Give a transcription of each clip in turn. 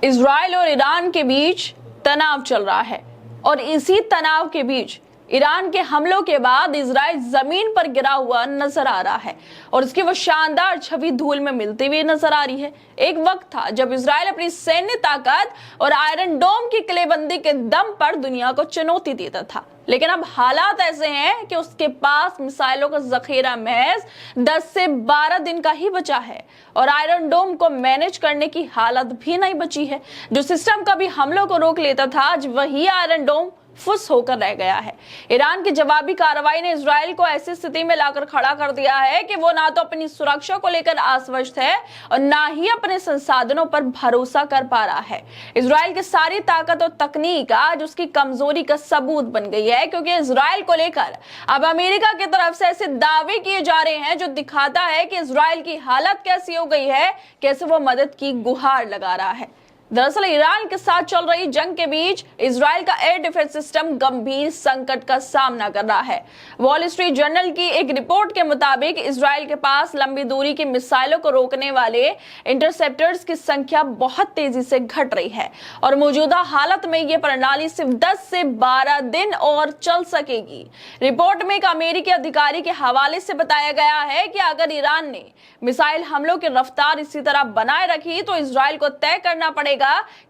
Israel और Iran के बीच तनाव चल रहा है और इसी तनाव के बीच ईरान के हमलों के बाद इजराइल जमीन पर गिरा हुआ नजर आ रहा है और उसकी वो शानदार छवि धूल में मिलती हुई नजर आ रही है। एक वक्त था जब इजराइल अपनी सैन्य ताकत और आयरन डोम की किलेबंदी के दम पर दुनिया को चुनौती देता था, लेकिन अब हालात ऐसे हैं कि उसके पास मिसाइलों का जखीरा महज 10 से 12 दिन का ही बचा है और आयरन डोम को मैनेज करने की हालत भी नहीं बची है। जो सिस्टम कभी हमलों को रोक लेता था, आज वही आयरन डोम फुस होकर रह गया है। ईरान की जवाबी कार्रवाई ने इजराइल को ऐसी स्थिति में लाकर खड़ा कर दिया है कि वो ना तो अपनी सुरक्षा को लेकर आश्वस्त है और ना ही अपने संसाधनों पर भरोसा कर पा रहा है। इजराइल की सारी ताकत और तकनीक आज उसकी कमजोरी का सबूत बन गई है, क्योंकि इजराइल को लेकर अब अमेरिका की तरफ से ऐसे दावे किए जा रहे हैं जो दिखाता है कि इजराइल की हालत कैसी हो गई है, कैसे वो मदद की गुहार लगा रहा है। दरअसल ईरान के साथ चल रही जंग के बीच इजराइल का एयर डिफेंस सिस्टम गंभीर संकट का सामना कर रहा है। वॉल स्ट्रीट जर्नल की एक रिपोर्ट के मुताबिक इजराइल के पास लंबी दूरी की मिसाइलों को रोकने वाले इंटरसेप्टर्स की संख्या बहुत तेजी से घट रही है और मौजूदा हालत में यह प्रणाली सिर्फ 10 से 12 दिन और चल सकेगी। रिपोर्ट में एक अमेरिकी अधिकारी के हवाले से बताया गया है कि अगर ईरान ने मिसाइल हमलों की रफ्तार इसी तरह बनाए रखी तो इजराइल को तय करना पड़ेगा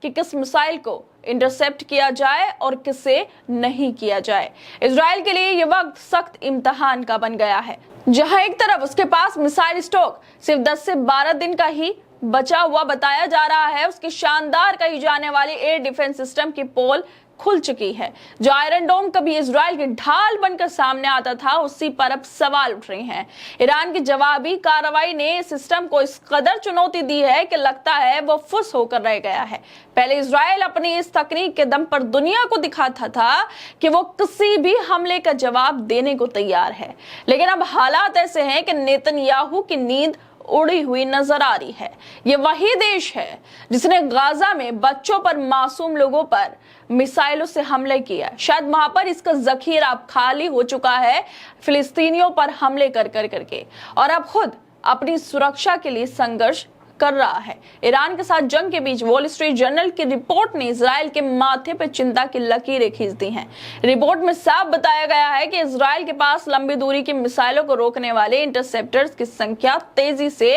कि किस मिसाइल को इंटरसेप्ट किया जाए और किसे नहीं किया जाए। इजराइल के लिए यह वक्त सख्त इम्तिहान का बन गया है, जहां एक तरफ उसके पास मिसाइल स्टॉक सिर्फ 10 से 12 दिन का ही बचा हुआ बताया जा रहा है, उसकी शानदार कही जाने वाली एयर डिफेंस सिस्टम की पोल खुल चुकी है। जो आयरन डोम कभी इजराइल की ढाल बनकर सामने आता था, उसी पर अब सवाल उठ रहे हैं। ईरान की जवाबी कार्रवाई ने सिस्टम को इस कदर चुनौती दी है कि लगता है वो फुस होकर रह गया है। पहले इजराइल अपनी इस तकनीक के दम पर दुनिया को दिखाता था कि वो किसी भी हमले का जवाब देने को तैयार है, लेकिन अब हालात ऐसे हैं कि नेतन्याहू की नींद उड़ी हुई नजर आ रही है। ये वही देश है जिसने गाजा में बच्चों पर, मासूम लोगों पर मिसाइलों से हमले किया। शायद वहां पर इसका जखीरा अब खाली हो चुका है फिलिस्तीनियों पर हमले कर करके, और अब खुद अपनी सुरक्षा के लिए संघर्ष कर रहा है। ईरान के साथ जंग के बीच वॉल स्ट्रीट जर्नल की रिपोर्ट ने इजराइल के माथे पर चिंता की लकीरें खींच दी हैं। रिपोर्ट में साफ बताया गया है कि इजराइल के पास लंबी दूरी की मिसाइलों को रोकने वाले इंटरसेप्टर्स की संख्या तेजी से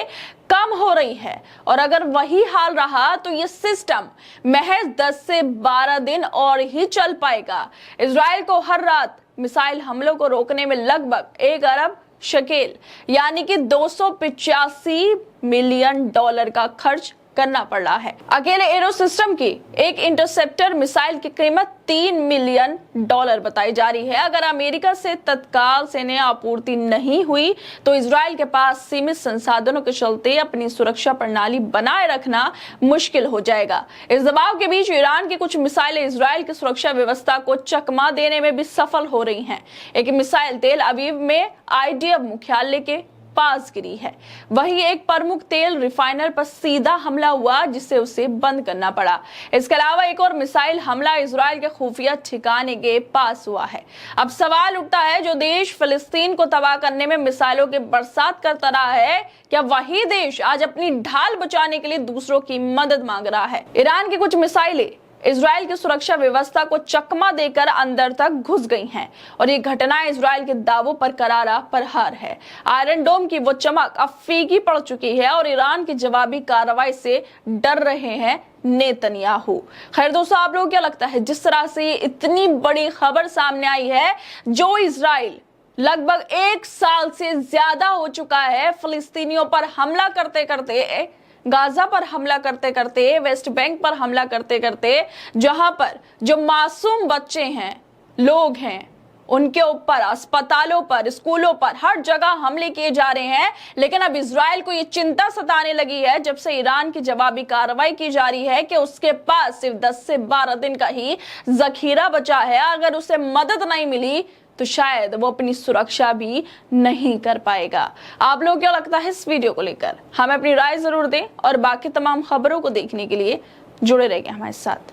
कम हो रही है और अगर वही हाल रहा तो ये सिस्टम महज 10 से 12 दिन और ही चल पाएगा। इजराइल को हर रात मिसाइल हमलों को रोकने में लगभग 1 अरब शकेल यानी कि $285 मिलियन का खर्च करना पड़ रहा है। अकेले एरो सिस्टम की एक इंटरसेप्टर मिसाइल की कीमत $3 मिलियन बताई जा रही है। अगर अमेरिका से तत्काल सैन्य आपूर्ति नहीं हुई तो इजराइल के पास सीमित संसाधनों के चलते अपनी सुरक्षा प्रणाली बनाए रखना मुश्किल हो जाएगा। इस दबाव के बीच ईरान की कुछ मिसाइलें इजराइल की सुरक्षा व्यवस्था को चकमा देने में भी सफल हो रही हैं। एक मिसाइल तेल अवीव में IDF मुख्यालय के पास गिरी है, वही एक प्रमुख तेल रिफाइनर पर सीधा हमला हुआ जिससे उसे बंद करना पड़ा। इसके अलावा एक और मिसाइल हमला इजराइल के खुफिया ठिकाने के पास हुआ है। अब सवाल उठता है, जो देश फिलिस्तीन को तबाह करने में मिसाइलों की बरसात करता रहा है, क्या वही देश आज अपनी ढाल बचाने के लिए दूसरों की मदद मांग रहा है? ईरान की कुछ मिसाइलें इजराइल की सुरक्षा व्यवस्था को चकमा देकर अंदर तक घुस गई हैं और ये घटना इजराइल के दावों पर करारा प्रहार है। आयरन डोम की वो चमक अब फीकी पड़ चुकी है और ईरान की जवाबी कार्रवाई से डर रहे हैं नेतन्याहू। खैर दोस्तों, आप लोगों को क्या लगता है, जिस तरह से इतनी बड़ी खबर सामने आई है, जो इजराइल लगभग 1 साल से ज्यादा हो चुका है फिलिस्तीनियों पर हमला करते करते, गाजा पर हमला करते करते, वेस्ट बैंक पर हमला करते करते, जहां पर जो मासूम बच्चे हैं, लोग हैं, उनके ऊपर अस्पतालों पर, स्कूलों पर, हर जगह हमले किए जा रहे हैं। लेकिन अब इजराइल को ये चिंता सताने लगी है जब से ईरान की जवाबी कार्रवाई की जा रही है कि उसके पास सिर्फ 10 से 12 दिन का ही जखीरा बचा है। अगर उसे मदद नहीं मिली तो शायद वो अपनी सुरक्षा भी नहीं कर पाएगा। आप लोगों को क्या लगता है इस वीडियो को लेकर? हमें अपनी राय जरूर दें और बाकी तमाम खबरों को देखने के लिए जुड़े रहिए हमारे साथ।